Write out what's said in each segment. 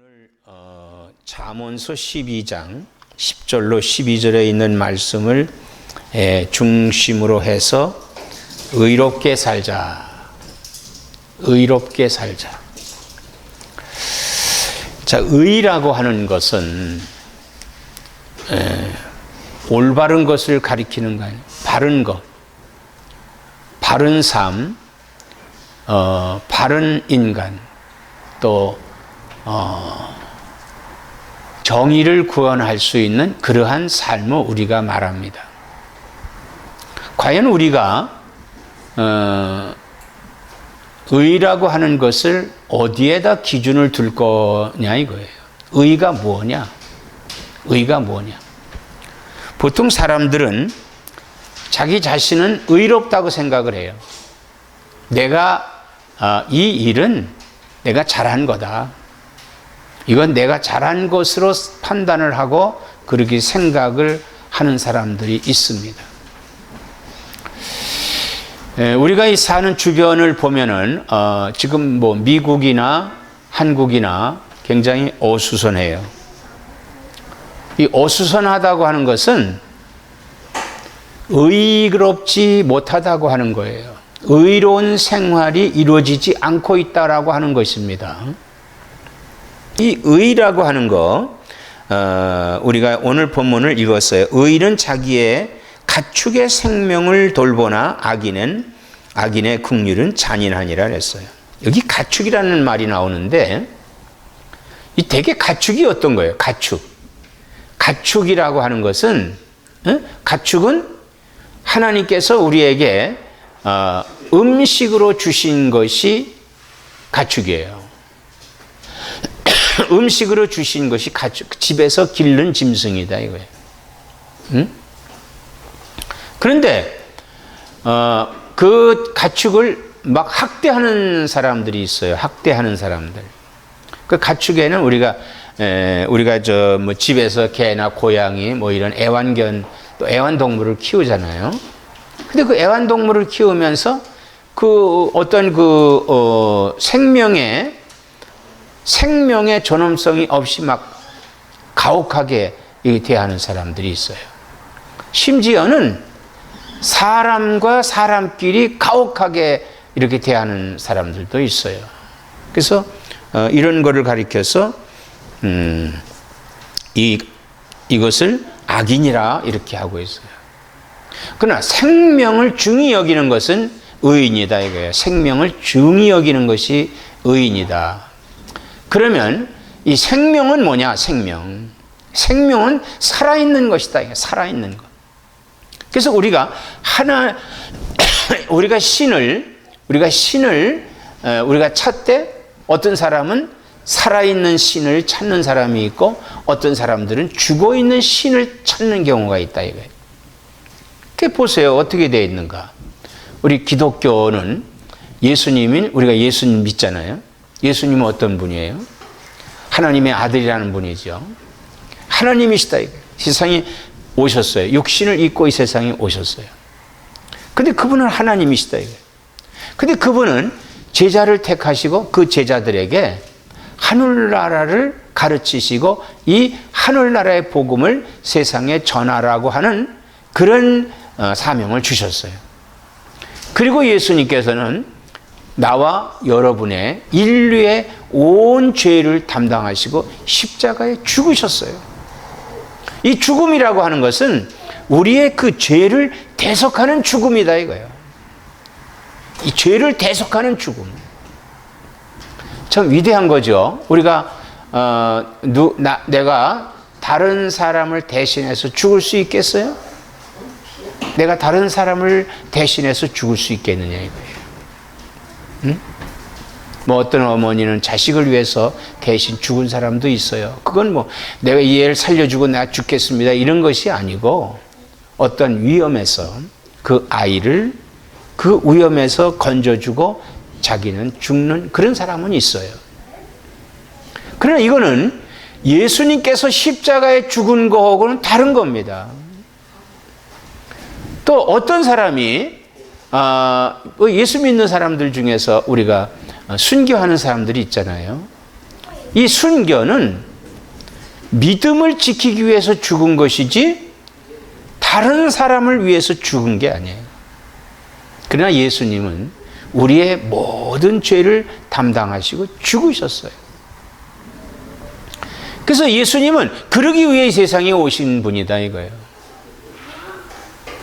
오늘 잠언서 12장 10절로 12절에 있는 말씀을 중심으로 해서 의롭게 살자. 의롭게 살자. 자, 의라고 하는 것은 올바른 것을 가리키는 거 아니에요. 바른 것, 바른 삶, 바른 인간, 또 정의를 구현할 수 있는 그러한 삶을 우리가 말합니다. 과연 우리가 의라고 하는 것을 어디에다 기준을 둘 거냐 이거예요. 의가 뭐냐? 의가 뭐냐? 보통 사람들은 자기 자신은 의롭다고 생각을 해요. 내가 이 일은 내가 잘한 거다. 이건 내가 잘한 것으로 판단을 하고 그렇게 생각을 하는 사람들이 있습니다. 우리가 이 사는 주변을 보면은 지금 뭐 미국이나 한국이나 굉장히 어수선해요. 이 어수선하다고 하는 것은 의롭지 못하다고 하는 거예요. 의로운 생활이 이루어지지 않고 있다라고 하는 것입니다. 이 의라고 하는 거, 우리가 오늘 본문을 읽었어요. 의인은 자기의 가축의 생명을 돌보나 악인의 긍휼은 잔인하니라 그랬어요. 여기 가축이라는 말이 나오는데 이 되게 가축이 어떤 거예요? 가축이라고 하는 것은 가축은 하나님께서 우리에게 음식으로 주신 것이 가축이에요. 음식으로 주신 것이 가축, 집에서 기른 짐승이다 이거예요. 그런데 그 가축을 막 학대하는 사람들이 있어요. 학대하는 사람들. 그 가축에는 우리가 뭐 집에서 개나 고양이 뭐 이런 또 애완동물을 키우잖아요. 근데 그 애완동물을 키우면서 그 어떤 생명의 존엄성이 없이 막 가혹하게 대하는 사람들이 있어요. 심지어는 사람과 사람끼리 가혹하게 이렇게 대하는 사람들도 있어요. 그래서 이런 거를 가리켜서 이것을 악인이라 이렇게 하고 있어요. 그러나 생명을 중히 여기는 것은 의인이다 이거예요. 생명을 중히 여기는 것이 의인이다. 그러면 이 생명은 뭐냐? 생명은 살아있는 것이다. 살아있는 것. 그래서 우리가 신을 찾되 어떤 사람은 살아있는 신을 찾는 사람이 있고 어떤 사람들은 죽어있는 신을 찾는 경우가 있다 이거예요. 그게 보세요. 어떻게 되어 있는가? 우리 기독교는 우리가 예수님 믿잖아요. 예수님은 어떤 분이에요? 하나님의 아들이라는 분이죠. 하나님이시다. 세상에 오셨어요. 육신을 입고 이 세상에 오셨어요. 근데 그분은 하나님이시다. 근데 그분은 제자를 택하시고 그 제자들에게 하늘나라를 가르치시고 이 하늘나라의 복음을 세상에 전하라고 하는 그런 사명을 주셨어요. 그리고 예수님께서는 나와 여러분의 인류의 온 죄를 담당하시고 십자가에 죽으셨어요. 이 죽음이라고 하는 것은 우리의 그 죄를 대속하는 죽음이다 이거예요. 이 죄를 대속하는 죽음. 참 위대한 거죠. 우리가 내가 다른 사람을 대신해서 죽을 수 있겠어요? 내가 다른 사람을 대신해서 죽을 수 있겠느냐 이거예요. 뭐 어떤 어머니는 자식을 위해서 대신 죽은 사람도 있어요. 그건 뭐 내가 이 애를 살려주고 내가 죽겠습니다 이런 것이 아니고 어떤 위험에서 그 아이를 그 위험에서 건져주고 자기는 죽는 그런 사람은 있어요. 그러나 이거는 예수님께서 십자가에 죽은 거하고는 다른 겁니다. 또 어떤 사람이 예수 믿는 사람들 중에서 우리가 순교하는 사람들이 있잖아요. 이 순교는 믿음을 지키기 위해서 죽은 것이지 다른 사람을 위해서 죽은 게 아니에요. 그러나 예수님은 우리의 모든 죄를 담당하시고 죽으셨어요. 그래서 예수님은 그러기 위해 이 세상에 오신 분이다 이거예요.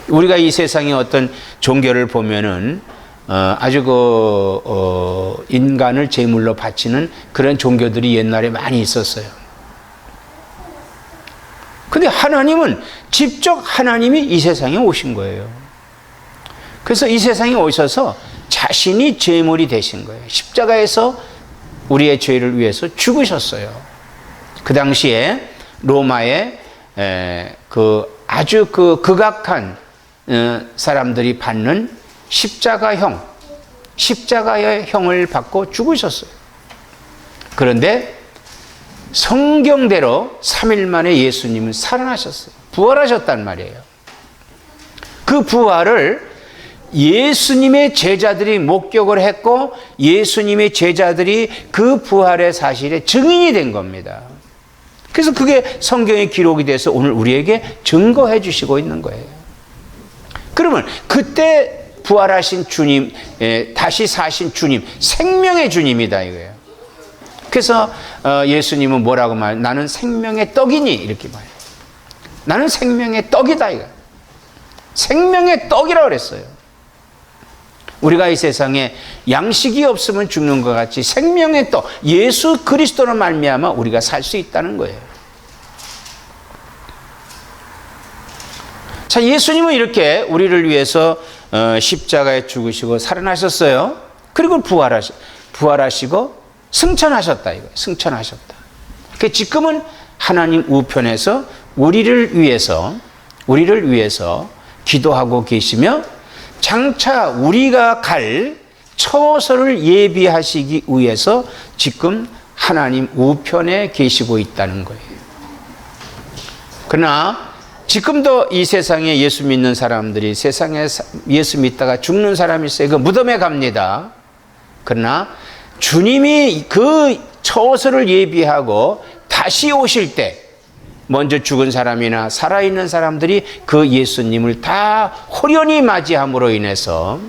우리가 이 세상의 어떤 종교를 보면은 아주 인간을 제물로 바치는 그런 종교들이 옛날에 많이 있었어요. 근데 하나님은 직접 하나님이 이 세상에 오신 거예요. 그래서 이 세상에 오셔서 자신이 제물이 되신 거예요. 십자가에서 우리의 죄를 위해서 죽으셨어요. 그 당시에 로마의 아주 극악한 사람들이 받는 십자가의 형을 받고 죽으셨어요. 그런데 성경대로 3일 만에 예수님은 살아나셨어요. 부활하셨단 말이에요. 그 부활을 예수님의 제자들이 목격을 했고 예수님의 제자들이 그 부활의 사실에 증인이 된 겁니다. 그래서 그게 성경에 기록이 돼서 오늘 우리에게 증거해 주시고 있는 거예요. 그러면 그때 부활하신 주님, 다시 사신 주님, 생명의 주님이다 이거예요. 그래서 예수님은 뭐라고 말해요? 나는 생명의 떡이니 이렇게 말해요. 나는 생명의 떡이다 이거예요. 생명의 떡이라고 그랬어요. 우리가 이 세상에 양식이 없으면 죽는 것 같이 생명의 떡, 예수 그리스도로 말미암아 우리가 살 수 있다는 거예요. 자, 예수님은 이렇게 우리를 위해서 십자가에 죽으시고 살아나셨어요. 그리고 부활하시고 승천하셨다 이거예요. 승천하셨다. 그 지금은 하나님 우편에서 우리를 위해서 기도하고 계시며 장차 우리가 갈 처소를 예비하시기 위해서 지금 하나님 우편에 계시고 있다는 거예요. 그러나 지금도 이 세상에 예수 믿는 사람들이 세상에 예수 믿다가 죽는 사람이 있어요. 그 무덤에 갑니다. 그러나 주님이 그 처소를 예비하고 다시 오실 때 먼저 죽은 사람이나 살아있는 사람들이 그 예수님을 다 호련히 맞이함으로 인해서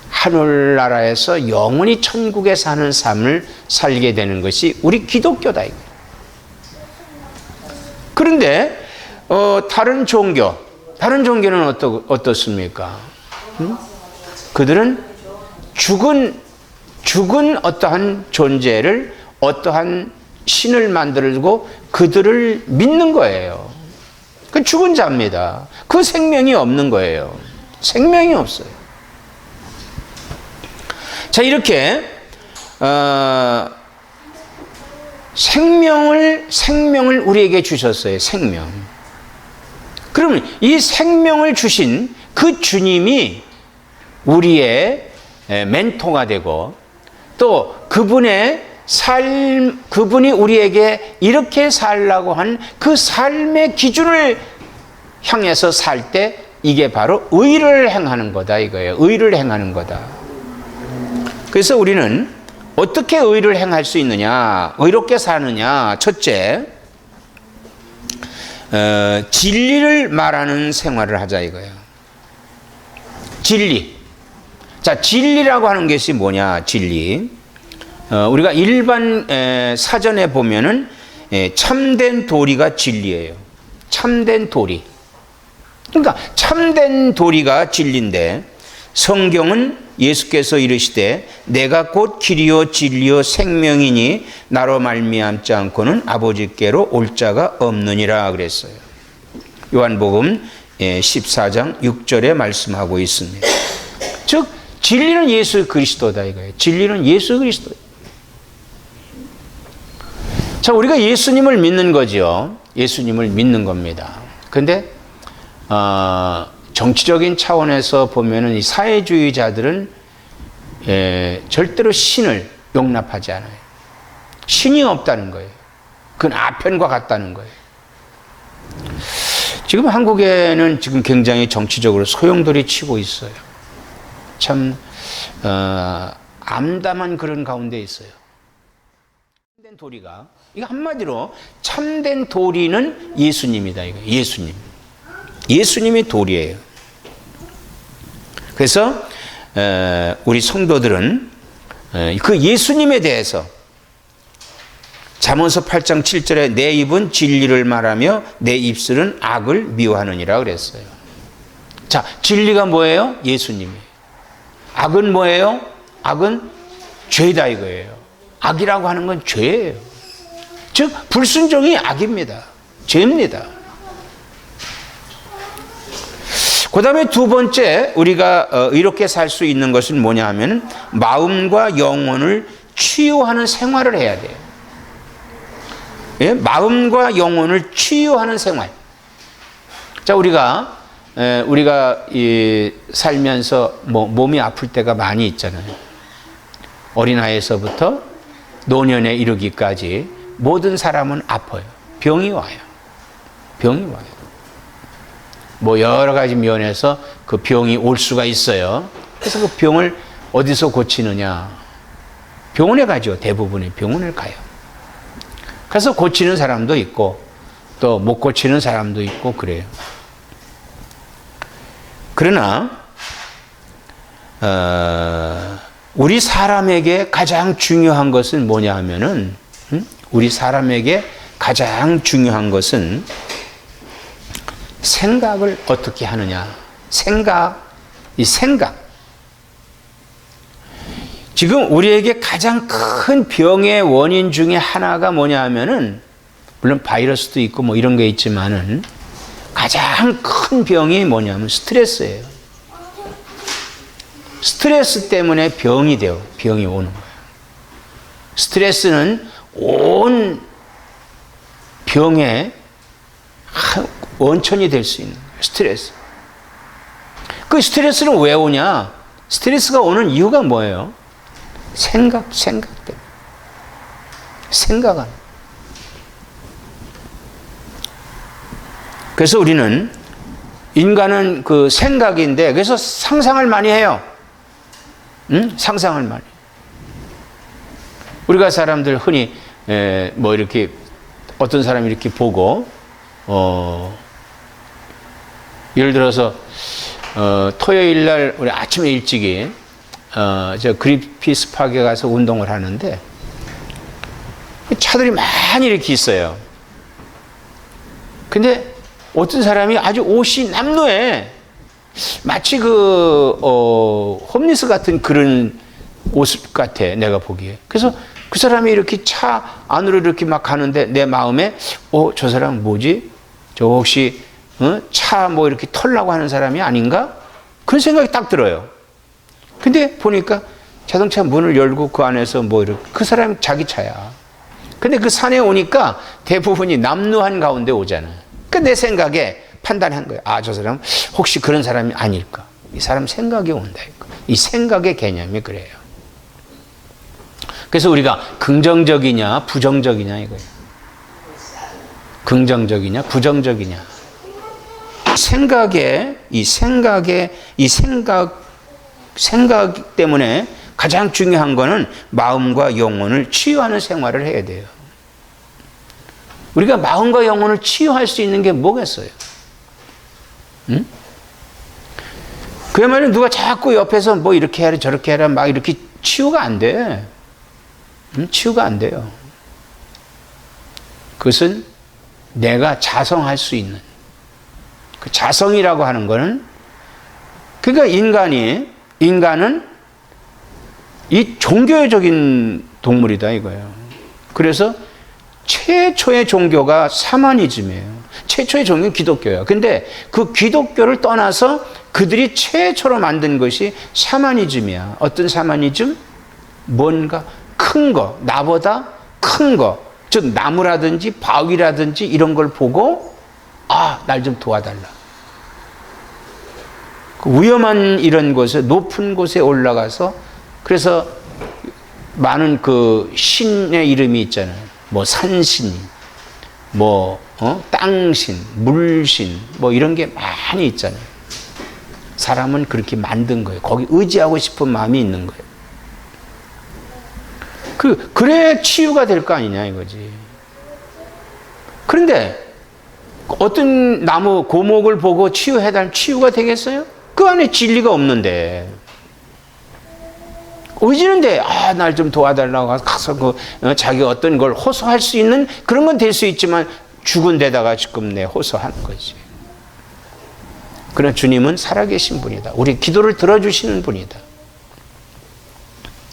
하늘나라에서 영원히 천국에 사는 삶을 살게 되는 것이 우리 기독교다. 그런데 다른 종교는 어떻습니까? 그들은 죽은 어떠한 존재를 어떠한 신을 만들고 그들을 믿는 거예요. 그 죽은 자입니다. 그 생명이 없는 거예요. 생명이 없어요. 자, 이렇게 생명을 우리에게 주셨어요. 생명. 그러면 이 생명을 주신 그 주님이 우리의 멘토가 되고 또 그분이 우리에게 이렇게 살라고 한 그 삶의 기준을 향해서 살 때 이게 바로 의를 행하는 거다 이거예요. 의를 행하는 거다. 그래서 우리는 어떻게 의를 행할 수 있느냐, 의롭게 사느냐. 첫째, 진리를 말하는 생활을 하자 이거예요. 진리. 자, 진리라고 하는 것이 뭐냐? 진리. 우리가 일반 사전에 보면은 참된 도리가 진리예요. 참된 도리. 그러니까 참된 도리가 진리인데 성경은 예수께서 이르시되 내가 곧 길이요 진리요 생명이니 나로 말미암지 않고는 아버지께로 올 자가 없느니라 그랬어요. 요한복음 14장 6절에 말씀하고 있습니다. 즉 진리는 예수 그리스도다 이거예요. 진리는 예수 그리스도. 자, 우리가 예수님을 믿는 거죠. 예수님을 믿는 겁니다. 근데 정치적인 차원에서 보면은 이 사회주의자들은 절대로 신을 용납하지 않아요. 신이 없다는 거예요. 그건 아편과 같다는 거예요. 지금 한국에는 지금 굉장히 정치적으로 소용돌이 치고 있어요. 참 암담한 그런 가운데 있어요. 참된 도리가, 이거 한마디로 참된 도리는 예수님이다. 이거 예수님. 예수님이 도리예요. 그래서 우리 성도들은 그 예수님에 대해서 잠언서 8장 7절에 내 입은 진리를 말하며 내 입술은 악을 미워하느니라 그랬어요. 자, 진리가 뭐예요? 예수님이에요. 악은 뭐예요? 악은 죄다 이거예요. 악이라고 하는 건 죄예요. 즉 불순종이 악입니다. 죄입니다. 그 다음에 두 번째 우리가 이렇게 살 수 있는 것은 뭐냐 하면 마음과 영혼을 치유하는 생활을 해야 돼요. 예? 마음과 영혼을 치유하는 생활. 자, 우리가 살면서 몸이 아플 때가 많이 있잖아요. 어린아이에서부터 노년에 이르기까지 모든 사람은 아파요. 병이 와요. 병이 와요. 여러 가지 면에서 그 병이 올 수가 있어요. 그래서 그 병을 어디서 고치느냐? 병원에 가죠. 대부분의 병원을 가요. 그래서 고치는 사람도 있고 또 못 고치는 사람도 있고 그래요. 그러나 우리 사람에게 가장 중요한 것은 뭐냐 하면은 우리 사람에게 가장 중요한 것은 생각을 어떻게 하느냐. 이 생각. 지금 우리에게 가장 큰 병의 원인 중에 하나가 뭐냐 하면은 물론 바이러스도 있고 이런 게 있지만은 가장 큰 병이 뭐냐면 스트레스예요. 스트레스 때문에 병이 돼요. 병이 오는 거예요. 스트레스는 온 병의 원천이 될 수 있는 거예요. 스트레스. 그 스트레스는 왜 오냐? 스트레스가 오는 이유가 뭐예요? 생각 때문에. 생각하는. 그래서 우리는 인간은 그 생각인데 그래서 상상을 많이 해요. 상상을 많이. 우리가 사람들 흔히 이렇게 어떤 사람이 이렇게 보고 예를 들어서 토요일 날 우리 아침에 일찍이 저 그린피스 파크에 가서 운동을 하는데 차들이 많이 이렇게 있어요. 근데 어떤 사람이 아주 옷이 남루해. 마치 홈리스 같은 그런 옷 같아, 내가 보기에. 그래서 그 사람이 이렇게 차 안으로 이렇게 막 가는데 내 마음에 저 사람 뭐지? 저 혹시 차 이렇게 털라고 하는 사람이 아닌가? 그런 생각이 딱 들어요. 근데 보니까 자동차 문을 열고 그 안에서 이렇게 그 사람이 자기 차야. 근데 그 산에 오니까 대부분이 남루한 가운데 오잖아요. 내 생각에 판단한 거예요. 저 사람 혹시 그런 사람이 아닐까? 이 사람 생각이 온다. 이 생각의 개념이 그래요. 그래서 우리가 긍정적이냐 부정적이냐 이거예요. 긍정적이냐 부정적이냐. 생각 때문에 가장 중요한 거는 마음과 영혼을 치유하는 생활을 해야 돼요. 우리가 마음과 영혼을 치유할 수 있는 게 뭐겠어요? 그야말로 누가 자꾸 옆에서 이렇게 해라 저렇게 해라 막 이렇게 치유가 안 돼. 치유가 안 돼요. 그것은 내가 자성할 수 있는 그 자성이라고 하는 거는 그러니까 인간은 이 종교적인 동물이다 이거예요. 그래서 최초의 종교가 샤머니즘이에요. 최초의 종교는 기독교예요. 근데 그 기독교를 떠나서 그들이 최초로 만든 것이 샤머니즘이야. 어떤 샤머니즘? 뭔가 큰 거, 나보다 큰 거, 즉 나무라든지 바위라든지 이런 걸 보고 날 좀 도와달라. 그 위험한 이런 곳에 높은 곳에 올라가서 그래서 많은 그 신의 이름이 있잖아요. 산신, 땅신, 물신, 이런 게 많이 있잖아요. 사람은 그렇게 만든 거예요. 거기 의지하고 싶은 마음이 있는 거예요. 그래야 치유가 될 거 아니냐 이거지. 그런데 어떤 나무 고목을 보고 치유해달 치유가 되겠어요? 그 안에 진리가 없는데. 의지는데 날 좀 도와달라고 가서 자기 어떤 걸 호소할 수 있는 그런 건 될 수 있지만 죽은 데다가 지금 내 호소하는 거지. 그러나 주님은 살아계신 분이다. 우리 기도를 들어주시는 분이다.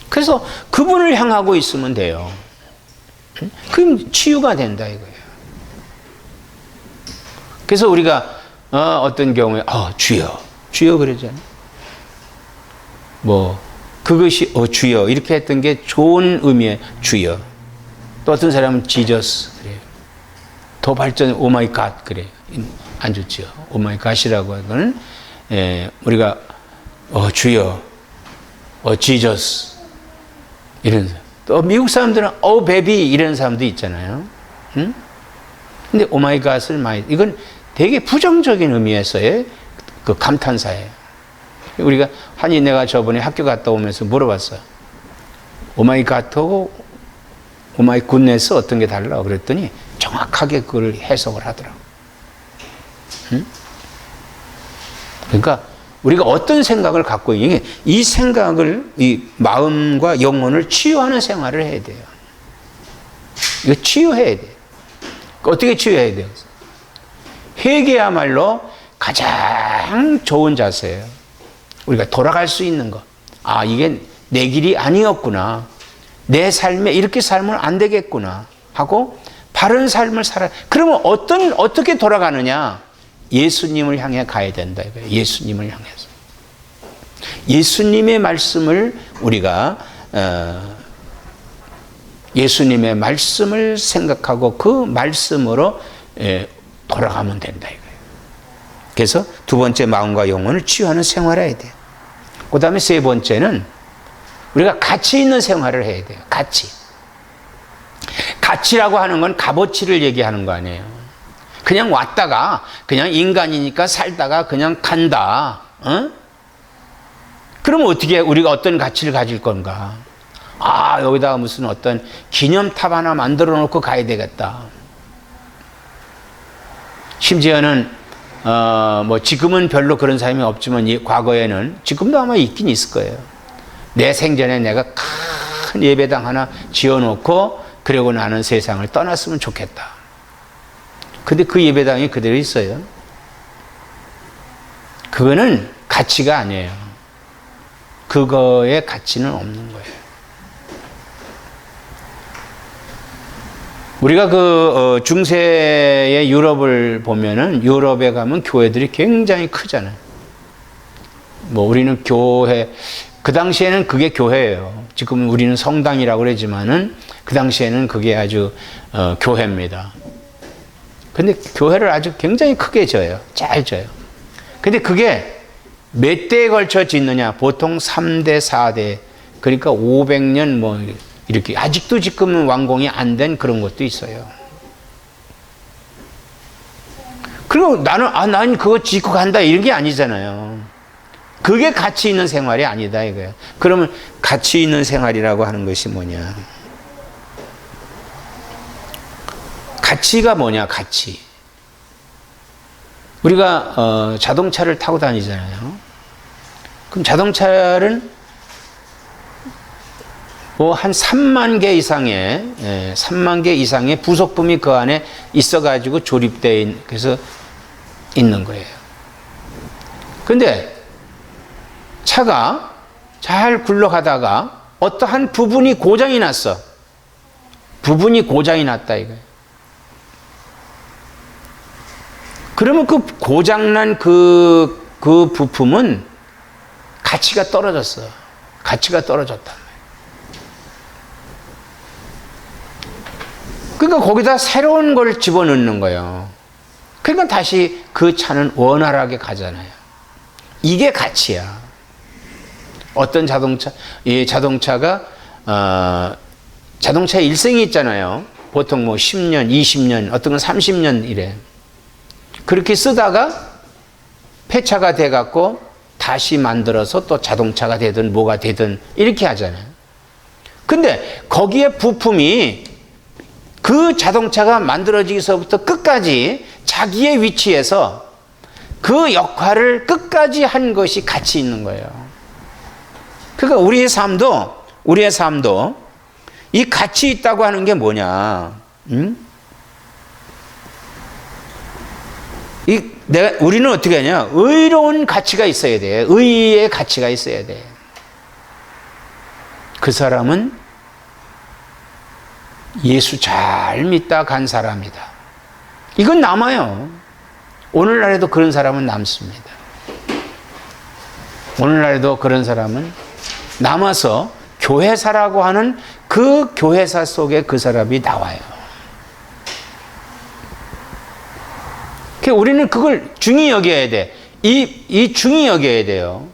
그래서 그분을 향하고 있으면 돼요. 그럼 치유가 된다 이거예요. 그래서 우리가 어떤 경우에 주여 주여 그러잖아요. 뭐 그것이 주여 이렇게 했던 게 좋은 의미의 주여. 또 어떤 사람은 지저스 그래요. 더 발전 오마이 갓 그래요. 안 좋죠. 오마이 갓이라고 하는 우리가 주여 지저스 이런 사람. 또 미국 사람들은 베비 이런 사람도 있잖아요. 응? 근데 오마이 갓을 많이 이건 되게 부정적인 의미에서의 그 감탄사예요. 우리가 내가 저번에 학교 갔다 오면서 물어봤어요. 오마이 갓하고 오마이 굿네스 어떤 게 달라? 그랬더니 정확하게 그걸 해석을 하더라고. 응? 그러니까 우리가 어떤 생각을 갖고 있는 이 생각을 이 마음과 영혼을 치유하는 생활을 해야 돼요. 이거 치유해야 돼요. 어떻게 치유해야 돼요? 회개야말로 가장 좋은 자세예요. 우리가 돌아갈 수 있는 것. 이게 내 길이 아니었구나. 내 삶에 이렇게 살면 안 되겠구나 하고 바른 삶을 살아. 그러면 어떻게 돌아가느냐? 예수님을 향해 가야 된다 이거예요. 예수님을 향해서. 예수님의 말씀을 우리가 예수님의 말씀을 생각하고 그 말씀으로 돌아가면 된다 이거예요. 그래서 두 번째 마음과 영혼을 치유하는 생활을 해야 돼요. 그 다음에 세 번째는 우리가 가치 있는 생활을 해야 돼요. 가치라고 하는 건 값어치를 얘기하는 거 아니에요. 그냥 왔다가 그냥 인간이니까 살다가 그냥 간다. 그러면 어떻게 우리가 어떤 가치를 가질 건가? 여기다가 무슨 어떤 기념탑 하나 만들어 놓고 가야 되겠다. 심지어는 지금은 별로 그런 사람이 없지만 과거에는 지금도 아마 있긴 있을 거예요. 내 생전에 내가 큰 예배당 하나 지어놓고 그러고 나는 세상을 떠났으면 좋겠다. 근데 그 예배당이 그대로 있어요. 그거는 가치가 아니에요. 그거의 가치는 없는 거예요. 우리가 중세의 유럽을 보면은 유럽에 가면 교회들이 굉장히 크잖아요. 우리는 교회, 그 당시에는 그게 교회예요. 지금 우리는 성당이라고 그러지만은 그 당시에는 그게 아주 교회입니다. 근데 교회를 아주 굉장히 크게 져요. 잘 져요. 근데 그게 몇 대에 걸쳐 짓느냐? 보통 3대, 4대. 그러니까 500년 이렇게 아직도 지금은 완공이 안 된 그런 것도 있어요. 그리고 나는 그거 짓고 간다 이런 게 아니잖아요. 그게 가치 있는 생활이 아니다 이거예요. 그러면 가치 있는 생활이라고 하는 것이 뭐냐? 가치가 뭐냐? 가치. 우리가 자동차를 타고 다니잖아요. 그럼 자동차는 한 3만 개 이상의 부속품이 그 안에 있어가지고 조립되어 그래서 있는 거예요. 근데 차가 잘 굴러가다가 어떠한 부분이 고장이 났어. 부분이 고장이 났다 이거예요. 그러면 그 고장난 그 부품은 가치가 떨어졌어. 가치가 떨어졌다. 그러니까 거기다 새로운 걸 집어넣는 거예요. 그러니까 다시 그 차는 원활하게 가잖아요. 이게 가치야. 어떤 이 자동차가 자동차 일생이 있잖아요. 보통 10년, 20년, 어떤 건 30년 이래. 그렇게 쓰다가 폐차가 돼갖고 다시 만들어서 또 자동차가 되든 뭐가 되든 이렇게 하잖아요. 근데 거기에 부품이 그 자동차가 만들어지기서부터 끝까지 자기의 위치에서 그 역할을 끝까지 한 것이 가치 있는 거예요. 그러니까 우리의 삶도 이 가치 있다고 하는 게 뭐냐? 우리는 어떻게 하냐? 의로운 가치가 있어야 돼. 의의 가치가 있어야 돼. 그 사람은 예수 잘 믿다 간 사람이다. 이건 남아요. 오늘날에도 그런 사람은 남습니다. 오늘날에도 그런 사람은 남아서 교회사라고 하는 그 교회사 속에 그 사람이 나와요. 우리는 그걸 중히 여겨야 돼. 이 중히 여겨야 돼요.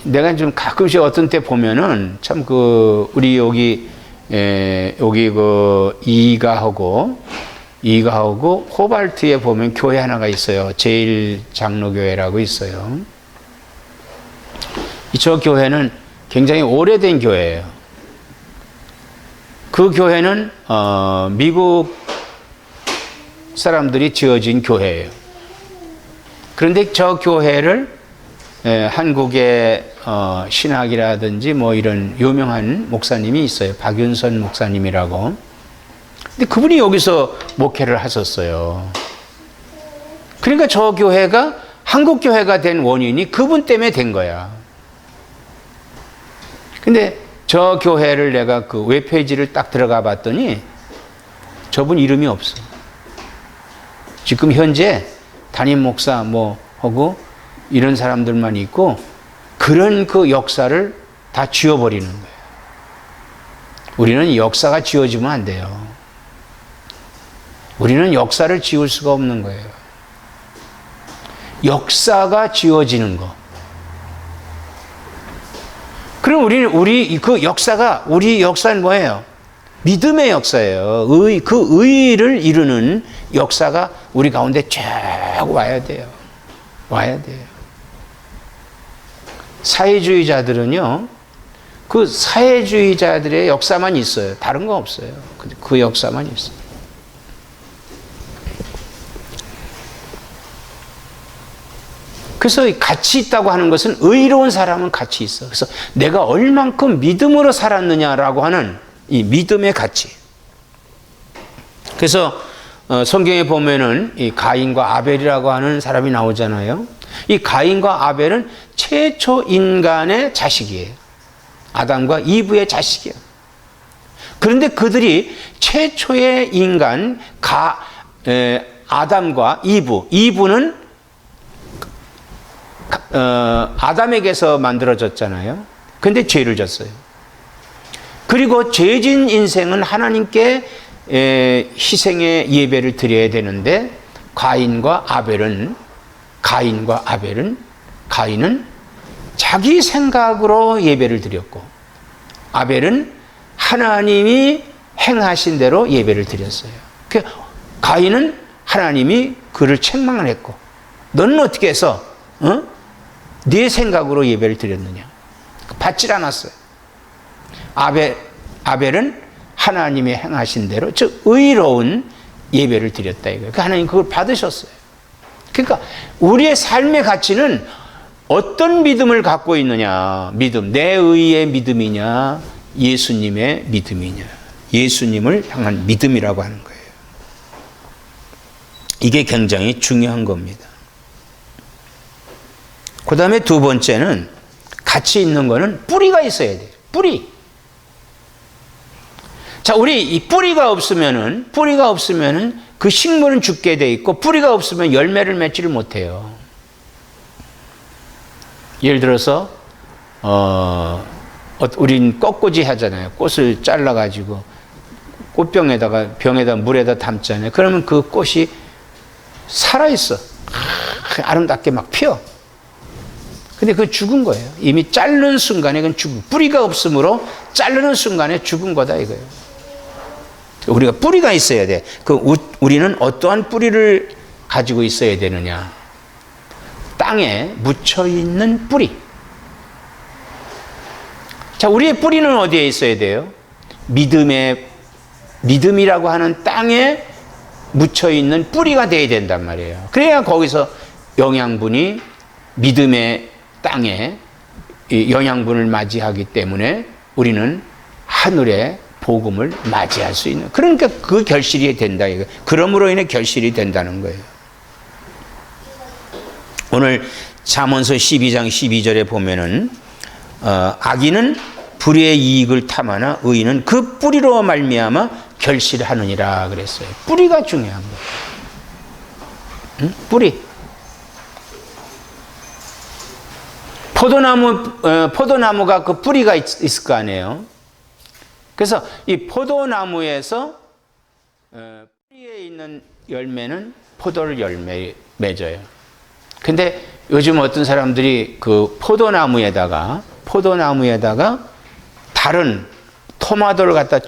내가 좀 가끔씩 어떤 때 보면은 참 우리 여기 이가하고 호발트에 보면 교회 하나가 있어요. 제일장로교회라고 있어요. 저 교회는 굉장히 오래된 교회예요. 그 교회는 미국 사람들이 지어진 교회예요. 그런데 저 교회를 한국의 신학이라든지 뭐 이런 유명한 목사님이 있어요. 박윤선 목사님이라고. 근데 그분이 여기서 목회를 하셨어요. 그러니까 저 교회가 한국 교회가 된 원인이 그분 때문에 된 거야. 근데 저 교회를 내가 그 웹페이지를 딱 들어가 봤더니 저분 이름이 없어. 지금 현재 담임 목사 뭐 하고 이런 사람들만 있고 그런 그 역사를 다 지워버리는 거예요. 우리는 역사가 지워지면 안 돼요. 우리는 역사를 지울 수가 없는 거예요. 역사가 지워지는 거. 그럼 우리 역사는 뭐예요? 믿음의 역사예요. 그 의의를 이루는 역사가 우리 가운데 쫙 와야 돼요. 와야 돼요. 사회주의자들은요, 그 사회주의자들의 역사만 있어요. 다른 거 없어요. 그 역사만 있어요. 그래서 가치 있다고 하는 것은 의로운 사람은 가치 있어. 그래서 내가 얼만큼 믿음으로 살았느냐라고 하는 이 믿음의 가치. 그래서 성경에 보면은 이 가인과 아벨이라고 하는 사람이 나오잖아요. 이 가인과 아벨은 최초 인간의 자식이에요. 아담과 이브의 자식이에요. 그런데 그들이 최초의 인간 아담과 이브는 아담에게서 만들어졌잖아요. 근데 죄를 졌어요. 그리고 죄진 인생은 하나님께 희생의 예배를 드려야 되는데 가인과 아벨은 가인은 자기 생각으로 예배를 드렸고 아벨은 하나님이 행하신 대로 예배를 드렸어요. 가인은 하나님이 그를 책망을 했고 너는 어떻게 해서 네 생각으로 예배를 드렸느냐? 받질 않았어요. 아벨은 하나님의 행하신 대로 즉 의로운 예배를 드렸다 이거예요. 하나님 그걸 받으셨어요. 그러니까 우리의 삶의 가치는 어떤 믿음을 갖고 있느냐? 믿음, 내 의의 믿음이냐? 예수님의 믿음이냐? 예수님을 향한 믿음이라고 하는 거예요. 이게 굉장히 중요한 겁니다. 그 다음에 두 번째는 가치 있는 거는 뿌리가 있어야 돼요. 뿌리. 자, 우리 이 뿌리가 없으면은 그 식물은 죽게 돼 있고 뿌리가 없으면 열매를 맺지를 못해요. 예를 들어서 우린 꽃꽂이 하잖아요. 꽃을 잘라가지고 병에다 물에다 담잖아요. 그러면 그 꽃이 살아있어. 아름답게 막 피어. 근데 그건 죽은 거예요. 이미 자르는 순간에 그건 죽은, 뿌리가 없으므로 자르는 순간에 죽은 거다 이거예요. 우리가 뿌리가 있어야 돼. 우리는 어떠한 뿌리를 가지고 있어야 되느냐? 땅에 묻혀 있는 뿌리. 자, 우리의 뿌리는 어디에 있어야 돼요? 믿음이라고 하는 땅에 묻혀 있는 뿌리가 돼야 된단 말이에요. 그래야 거기서 영양분이 믿음의 땅에 영양분을 맞이하기 때문에 우리는 하늘의 복음을 맞이할 수 있는, 그러니까 그 결실이 된다 이거. 그러므로 인해 결실이 된다는 거예요. 오늘 잠언서 12장 12절에 보면은 악인은 불의의 이익을 탐하나 의인은 그 뿌리로 말미암아 결실하느니라 그랬어요. 뿌리가 중요한 거예요. 응? 뿌리. 포도나무가 그 뿌리가 있을 거 아니에요. 그래서 이 포도나무에서 뿌리에 있는 열매는 포도를 맺어요. 근데 요즘 어떤 사람들이 그 포도나무에다가 다른 토마토를 갖다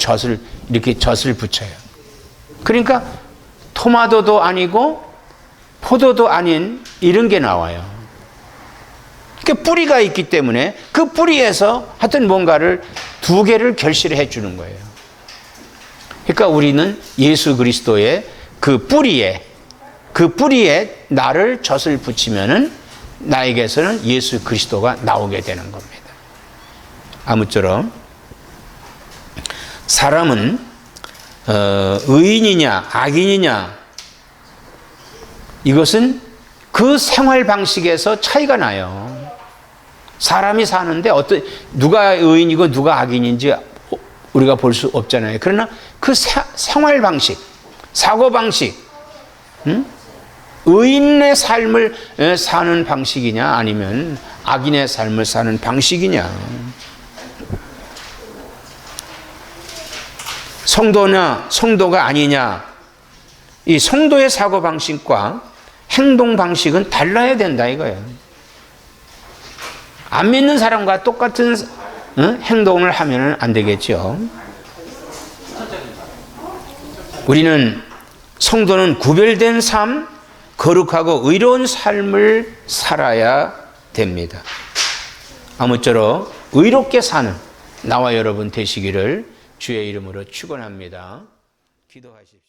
이렇게 젖을 붙여요. 그러니까 토마토도 아니고 포도도 아닌 이런 게 나와요. 그러니까 뿌리가 있기 때문에 그 뿌리에서 하여튼 뭔가를 두 개를 결실해 주는 거예요. 그러니까 우리는 예수 그리스도의 그 뿌리에 나를 젖을 붙이면은 나에게서는 예수 그리스도가 나오게 되는 겁니다. 아무쪼록 사람은 의인이냐 악인이냐 이것은 그 생활 방식에서 차이가 나요. 사람이 사는데 누가 의인이고 누가 악인인지 우리가 볼 수 없잖아요. 그러나 그 생활 방식, 사고 방식, 의인의 삶을 사는 방식이냐 아니면 악인의 삶을 사는 방식이냐, 성도가 아니냐, 이 성도의 사고 방식과 행동 방식은 달라야 된다 이거예요. 안 믿는 사람과 똑같은 행동을 하면 안 되겠죠. 우리는 성도는 구별된 삶, 거룩하고 의로운 삶을 살아야 됩니다. 아무쪼록 의롭게 사는 나와 여러분 되시기를 주의 이름으로 축원합니다. 기도하십시오.